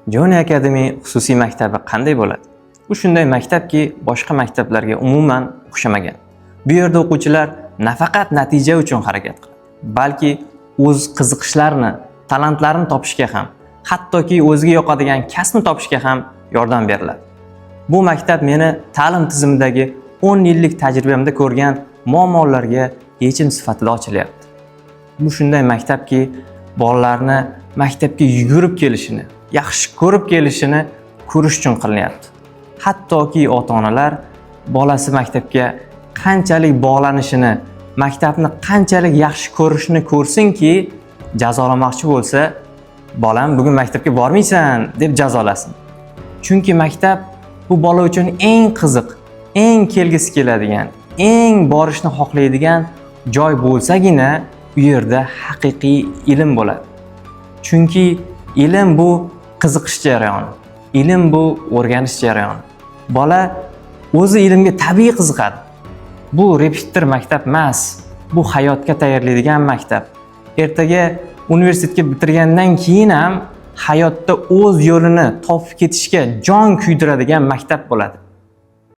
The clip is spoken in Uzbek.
Joni Academy xususiy maktabi qanday bo'ladi? Bu shunday maktabki, boshqa maktablarga umuman o'xshamagan. Bu yerda o'quvchilar nafaqat natija uchun harakat qiladi, balki o'z qiziqishlarini, talantlarini topishga ham, hattoki o'ziga yoqadigan kasbni topishga ham yordam beriladi. Bu maktab meni ta'lim tizimidagi 10 yillik tajribamda ko'rgan muammolarga yechim sifatida ochilyapti. Bu shunday maktabki, bolalarni maktabga yugurib kelishini, yaxshi ko'rib kelishini ko'rish uchun qilinyapti. Hattoki ota-onalar bolasi maktabga qanchalik bog'lanishini, maktabni qanchalik yaxshi ko'rishini ko'rsinki, jazolamoqchi bo'lsa, bolam bugun maktabga bormaysan deb jazolasin. Chunki maktab bu bola uchun eng qiziq, eng kelgisi keladigan, eng borishni xohlaydigan joy bo'lsagina, u yerda haqiqiy ilm bo'ladi. Chunki ilm bu qiziqish jarayoni, ilm bu o'rganish jarayoni. Bola o'zi ilmga tabiiy qiziqadi. Bu repetitor maktab emas, bu hayotga tayyorlaydigan maktab. Ertaga universitetga bitirgandan keyin ham hayotda o'z yo'lini topib ketishga jon kuydiradigan maktab bo'ladi.